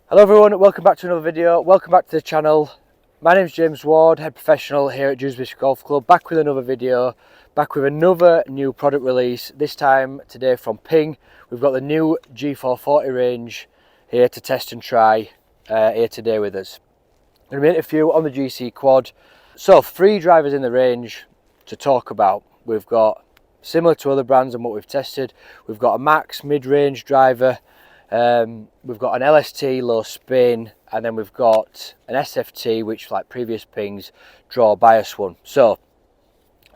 Hello everyone, welcome back to another video, welcome back to the channel. My name is James Ward, head professional here at Adjustability Golf Club, back with another video, back with another new product release, this time today from Ping. We've got the new G440 range here to test and try here today with us. I'm going to be interview on the GC Quad. So 3 drivers in the range to talk about. We've got, similar to other brands and what we've tested, we've got a max mid-range driver. We've got an LST low spin, and then we've got an SFT, which like previous Pings, draw bias one. So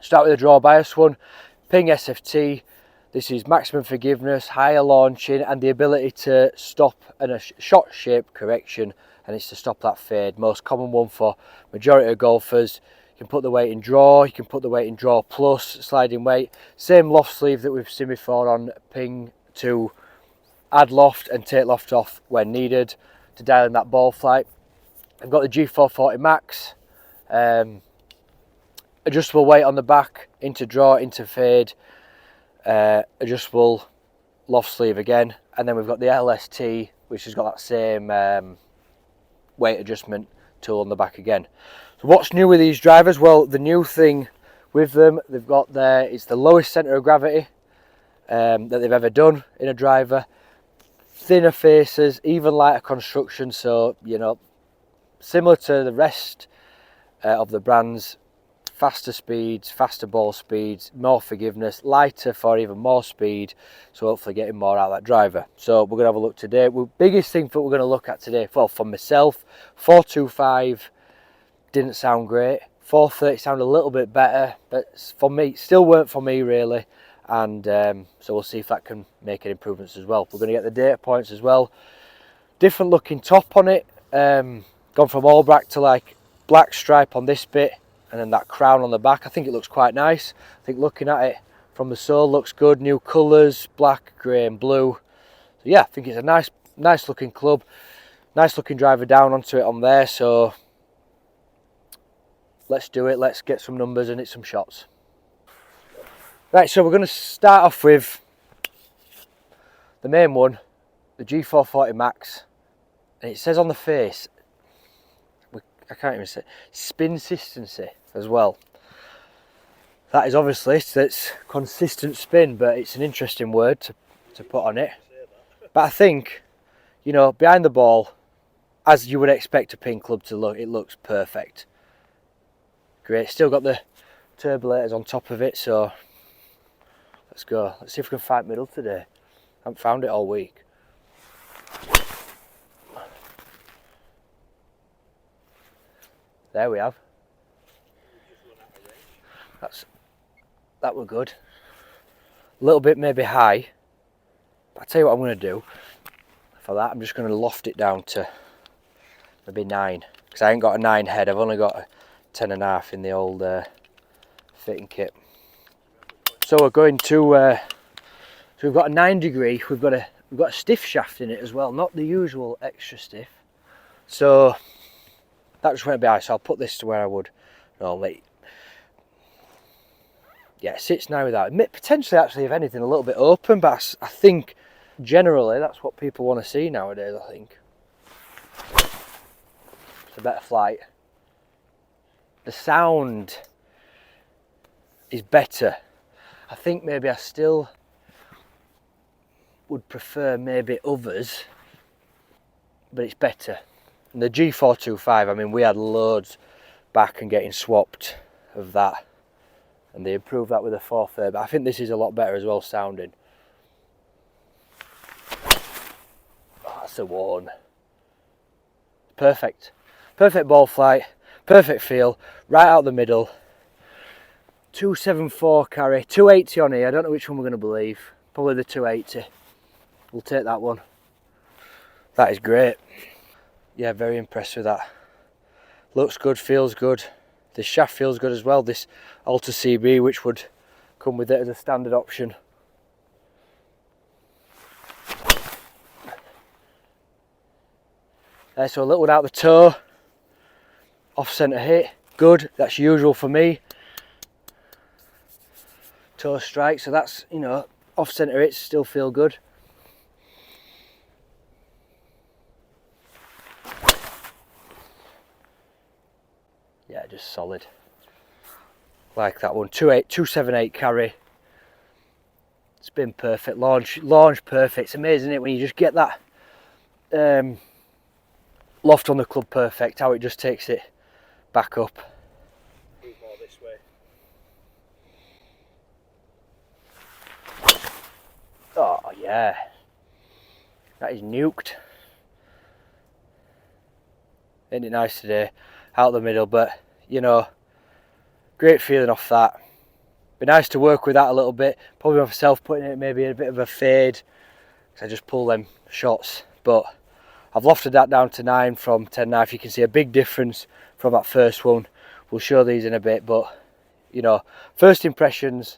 start with the draw bias one. Ping SFT, this is maximum forgiveness, higher launching, and the ability to stop and a shot shape correction, and it's to stop that fade. Most common one for majority of golfers. You can put the weight in draw, you can put the weight in draw plus sliding weight. Same loft sleeve that we've seen before on Ping to add loft and take loft off when needed to dial in that ball flight. I've got the G440 Max, adjustable weight on the back, into draw, into fade, adjustable loft sleeve again, and then we've got the LST, which has got that same weight adjustment tool on the back again. So what's new with these drivers? Well, the new thing with them, they've got there, it's the lowest centre of gravity that they've ever done in a driver. Thinner faces, even lighter construction, so you know, similar to the rest of the brands. Faster speeds, faster ball speeds, more forgiveness, lighter for even more speed, so hopefully getting more out of that driver. So we're going to have a look today. Biggest thing that we're going to look at today, well, for myself, 425 didn't sound great, 430 sounded a little bit better, but for me, still weren't for me really. And so we'll see if that can make any improvements as well. We're going to get the data points as well. Different looking top on it, gone from all black to like black stripe on this bit, and then that crown on the back. I think it looks quite nice. I think looking at it from the sole looks good. New colours, black, grey and blue. So yeah, I think it's a nice looking club, nice looking driver down onto it on there. So let's do it, let's get some numbers and hit some shots. Right, so we're going to start off with the main one, the G440 Max, and it says on the face, I can't even say, spin consistency as well. That is obviously, that's consistent spin, but it's an interesting word to put on it. But I think, you know, behind the ball, as you would expect a Ping club to look, it looks perfect. Great, still got the turbulators on top of it, so let's go. Let's see if we can find middle today. I haven't found it all week. There we have. That were good. A little bit maybe high. But I'll tell you what I'm going to do. For that, I'm just going to loft it down to maybe 9. Because I ain't got a 9 head. I've only got a 10.5 in the old fitting kit. So we're going to, so we've got a 9 degree, we've got a stiff shaft in it as well, not the usual extra stiff. So that just went by, so I'll put this to where I would normally. Yeah, it sits now without it. Potentially actually, if anything, a little bit open, but I think generally that's what people want to see nowadays, I think. It's a better flight. The sound is better. I think maybe I still would prefer maybe others, but it's better. And the G425, I mean, we had loads back and getting swapped of that, and they improved that with a 430, but I think this is a lot better as well sounding. Oh, that's a one. Perfect. Perfect ball flight, perfect feel, right out the middle. 274 carry, 280 on here. I don't know which one we're going to believe. Probably the 280. We'll take that one. That is great. Yeah, very impressed with that. Looks good, feels good. This shaft feels good as well. This Alta CB, which would come with it as a standard option. So a little one out the toe. Off centre hit. Good. That's usual for me. Toe strike, so that's, you know, off centre hits still feel good. Yeah, just solid. Like that one, 278 carry. Spin perfect, launch perfect. It's amazing, isn't it, when you just get that loft on the club perfect, how it just takes it back up. Move more this way. Oh yeah, that is nuked. Ain't it nice today? Out the middle, but you know, great feeling off that. Be nice to work with that a little bit. Probably myself putting it maybe a bit of a fade, because I just pull them shots. But I've lofted that down to 9 from 10 now. If you can see a big difference from that first one. We'll show these in a bit, but you know, first impressions,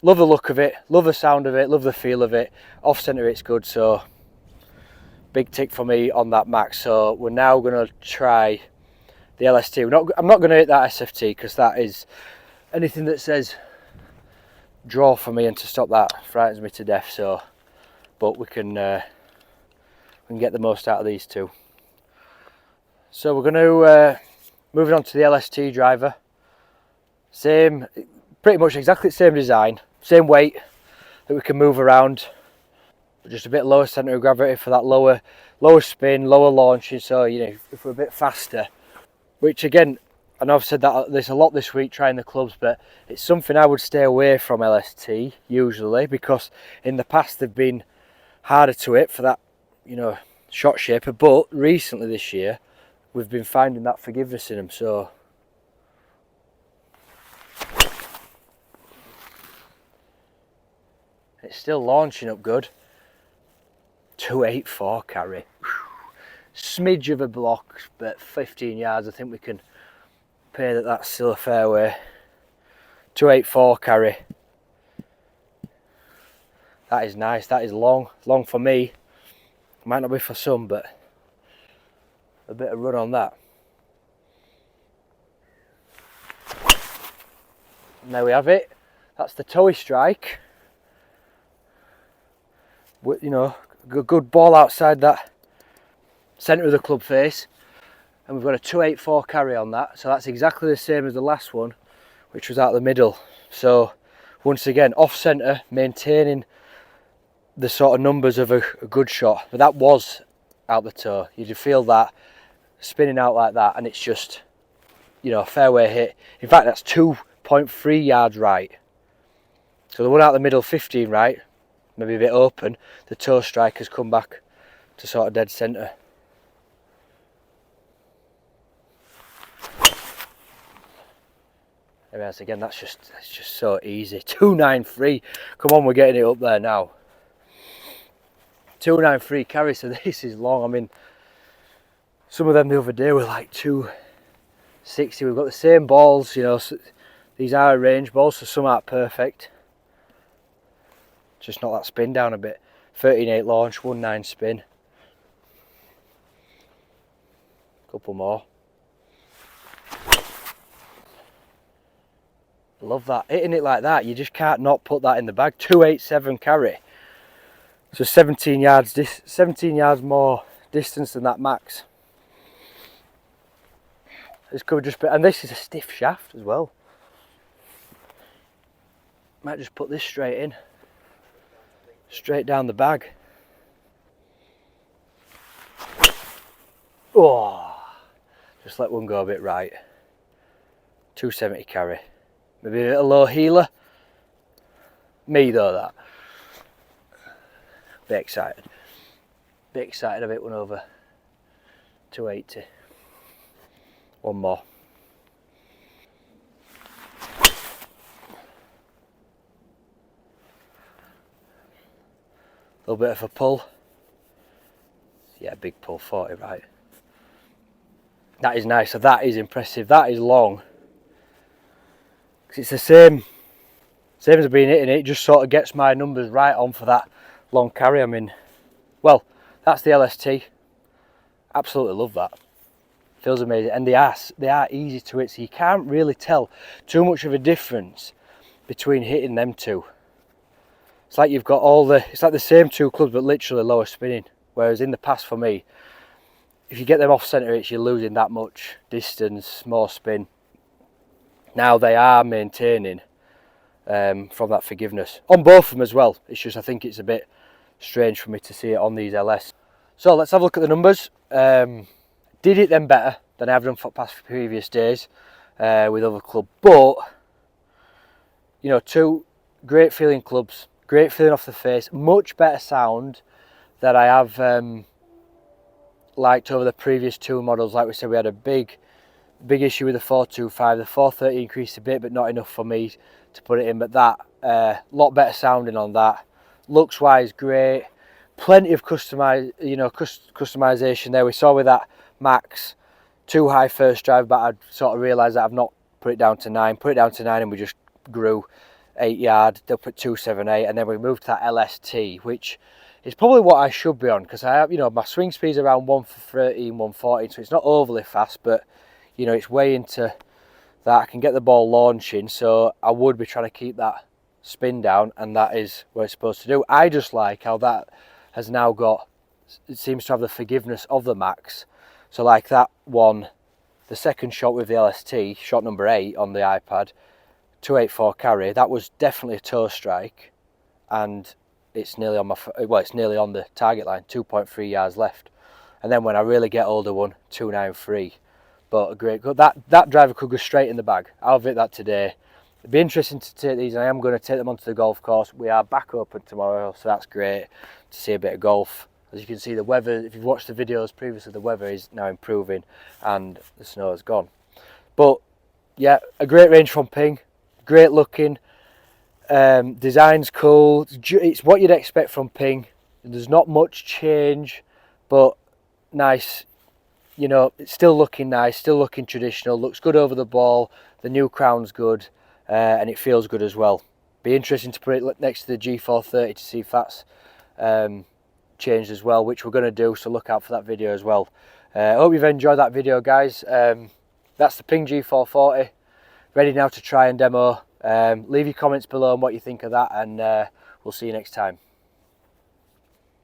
love the look of it, love the sound of it, love the feel of it. Off center it's good, so big tick for me on that max. So we're now going to try the LST. I'm not going to hit that SFT, because that is anything that says draw for me, and to stop that frightens me to death. So, but we can get the most out of these two. So we're going to move it on to the LST driver. Same, pretty much exactly the same design, same weight that we can move around, but just a bit lower centre of gravity for that lower spin, lower launching. So you know, if we're a bit faster, which again, I know I've said that there's a lot this week trying the clubs, but it's something I would stay away from LST usually, because in the past they've been harder to hit for that, you know, shot shaper. But recently this year we've been finding that forgiveness in them. So it's still launching up good. 284 carry. Smidge of a block, but 15 yards. I think we can pay that that's still a fairway. 284 carry. That is nice. That is long for me. Might not be for some, but a bit of run on that. And there we have it. That's the toey strike. You know, good ball outside that centre of the club face, and we've got a 284 carry on that. So that's exactly the same as the last one, which was out the middle. So once again, off centre, maintaining the sort of numbers of a good shot. But that was out the toe. You do feel that spinning out like that, and it's just, you know, a fairway hit. In fact, that's 2.3 yards right. So the one out the middle, 15 right, maybe a bit open. The toe strike has come back to sort of dead centre. Anyways, again, that's just so easy. 293. Come on, we're getting it up there now. 293 carry. So this is long. I mean, some of them the other day were like 260. We've got the same balls, you know. So these are range balls, so some aren't perfect. Just knock that spin down a bit. 13.8 launch, 1.9 spin. Couple more. Love that. Hitting it like that, you just can't not put that in the bag. 287 carry. So 17 yards more distance than that max. This could just be, and this is a stiff shaft as well. Might just put this straight in. Straight down the bag. Oh, just let one go a bit right. 270 carry. Maybe a little low heeler. Me though, that. Bit excited. Bit excited of it, went over 280. One more. A little bit of a pull. Yeah, big pull, 40 right. That is nice. So that is impressive. That is long. Because it's the same as I've been hitting it. It just sort of gets my numbers right on for that long carry. I mean, well, that's the LST. Absolutely love that. Feels amazing, and they are easy to hit, so you can't really tell too much of a difference between hitting them two. It's like you've got it's like the same two clubs but literally lower spinning. Whereas in the past for me, if you get them off centre hitch, you're losing that much distance, more spin. Now they are maintaining from that forgiveness on both of them as well. It's just I think it's a bit strange for me to see it on these LS. So let's have a look at the numbers. Did it then better than I've done for past previous days with other club, but you know, two great feeling clubs, great feeling off the face, much better sound that I have liked over the previous two models. Like we said, we had a big issue with the 425. The 430 increased a bit, but not enough for me to put it in. But that lot better sounding on that. Looks wise, great. Plenty of customization there. We saw with that Max, too high first drive, but I'd sort of realised that I've not put it down to 9. Put it down to 9, and we just grew 8 yard. They'll put 278, and then we moved to that LST, which is probably what I should be on, because I have, you know, my swing speed's around 113, 114, so it's not overly fast, but you know, it's way into that. I can get the ball launching, so I would be trying to keep that spin down, and that is what it's supposed to do. I just like how that has now got, it seems to have the forgiveness of the Max. So like that one, the second shot with the LST, shot number 8 on the iPad, 284 carry, that was definitely a toe strike, and it's nearly on my, well, it's nearly on the target line, 2.3 yards left. And then when I really get older one, 293. But a great go. That driver could go straight in the bag. I'll hit that today. It'd be interesting to take these, and I am going to take them onto the golf course. We are back open tomorrow, so that's great to see a bit of golf. As you can see, the weather, if you've watched the videos previously, the weather is now improving and the snow has gone. But yeah, a great range from Ping, great looking. Design's cool. It's what you'd expect from Ping. There's not much change, but nice. You know, it's still looking nice, still looking traditional. Looks good over the ball. The new crown's good, and it feels good as well. Be interesting to put it next to the G430 to see if that's changed as well, which we're going to do. So look out for that video as well. I hope you've enjoyed that video, guys. That's the Ping G440. Ready now to try and demo. Leave your comments below on what you think of that, and we'll see you next time.